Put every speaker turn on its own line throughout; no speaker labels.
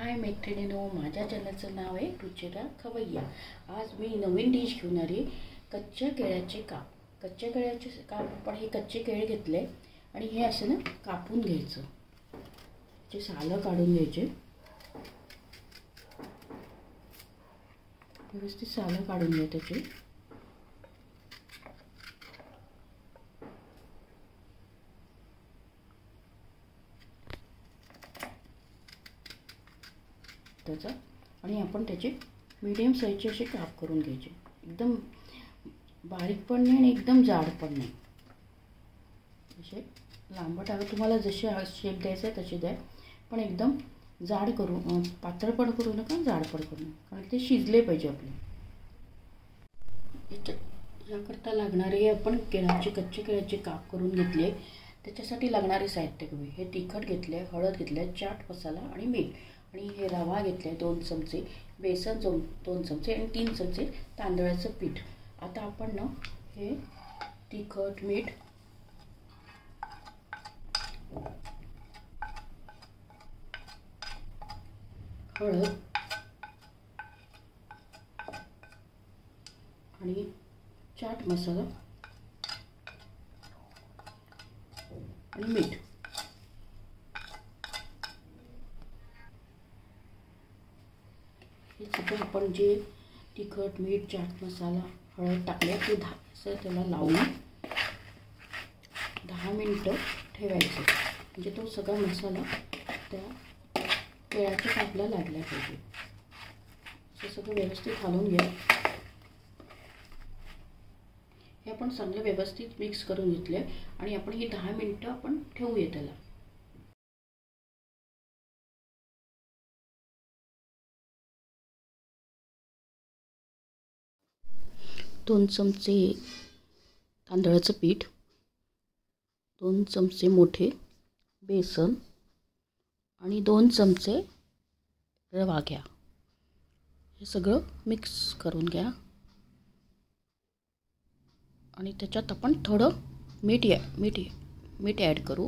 हाय मैत्रिणींनो, माझ्या चॅनलचं नाव आहे रुचिरा खवय्या। आज मी नवीन डिश घेऊन आली, कच्च्या केळ्याचे काप। कच्च्या केळ्याचे काप आपण हे कच्चे केळे घेतले आणि हे असे ना कापून घ्यायचं, जे सालं काढून घ्यायचे, व्यवस्थित सालं काढून घ्या त्याचे। आणि आपण त्याचे मीडियम साईजचे असे काप करून घ्यायचे, एकदम बारीक पण नाही आणि एकदम जाड पण नाही, असे लांबट हवे तुम्हाला जसे शेप द्यायचा आहे तसे द्या, पण एकदम जाड करू, पातळ पण करू नका, जाड पण करू नका, कारण ते शिजले पाहिजे आपले। याकरता लागणारे आपण कच्चे केळ्याचे काप करून घेतले। त्याच्यासाठी लागणारे साहित्य घेऊया। हे तिखट घेतले, हळद घेतले, चाट मसाला आणि मीठ, आणि हे रवा घेतले 2 चमचे, बेसन 2 चमचे आणि 3 चमचे तांदळाचं पीठ। आता आपण ना हे तिखट, मीठ, हळद आणि चाट मसाला आणि मीठ हे सगळं आपण जे तिखट, मीठ, चाट मसाला, हळद टाकले ते त्याला लावून 10 मिनिटं ठेवायचं, म्हणजे तो सगळा मसाला त्या केळ्याच्या कापला लागला पाहिजे। हे सगळं व्यवस्थित घालून घ्या। हे आपण चांगलं व्यवस्थित मिक्स करून घेतले आणि आपण ही 10 मिनिटं आपण ठेवूया त्याला। 2 चमचे तांदळाचं पीठ, 2 चमचे मोठे बेसन आणि 2 चमचे रवा घ्या। हे सगळं मिक्स करून घ्या आणि त्याच्यात आपण थोडं मीठ ॲड करू।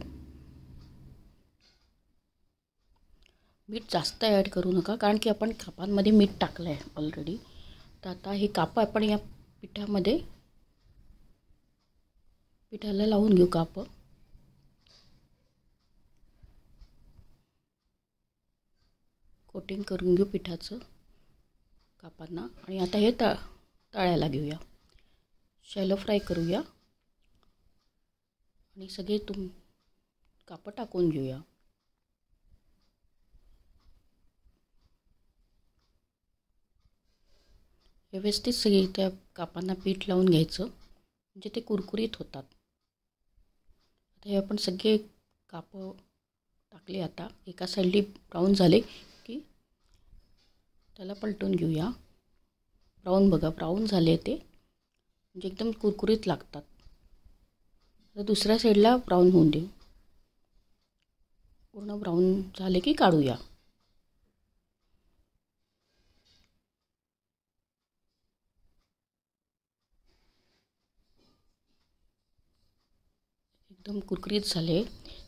मीठ जास्त ॲड करू नका, कारण की आपण कापांमध्ये मीठ टाकलं आहे ऑलरेडी। तर आता हे काप आपण या पिठाला लावून घेऊ। काप कोटिंग करून घेऊ पिठाचं कापांना, आणि आता हे तळायला घेऊया, शॅलो फ्राय करूया आणि सगळे काप टाकून घेऊया। व्यवस्थित सगळे त्या कापांना पीठ लावून घ्यायचं, म्हणजे ते कुरकुरीत होतात। आता हे आपण सगळे काप टाकले, आता एका साईडली ब्राऊन झाले की त्याला पलटून घेऊया। ब्राऊन झाले ते, म्हणजे एकदम कुरकुरीत लागतात। आता दुसऱ्या साईडला ब्राऊन होऊन देऊ। पूर्ण ब्राऊन झाले की काढूया। एकदम कुरकुरीत झाले।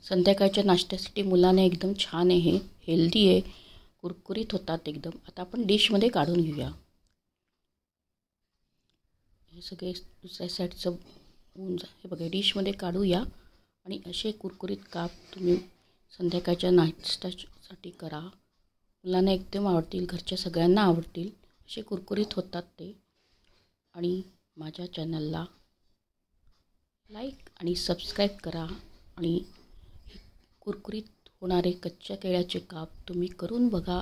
संध्याकाळच्या नाश्त्यासाठी मुलांना एकदम छान आहे, हे हेल्दी आहे, कुरकुरीत होतात एकदम। आता आपण डिशमध्ये काढून घेऊया। हे सगळे दुसऱ्या साईडचं होऊन हे बघा, डिशमध्ये काढूया आणि असे कुरकुरीत काप तुम्ही संध्याकाळच्या नाश्त्यासाठी करा, मुलांना एकदम आवडतील, घरच्या सगळ्यांना आवडतील, असे कुरकुरीत होतात ते। आणि माझ्या चॅनलला लाईक आणि सबस्क्राईब करा, आणि कुरकुरीत होणारे कच्च्या केळ्याचे काप तुम्ही करून बघा।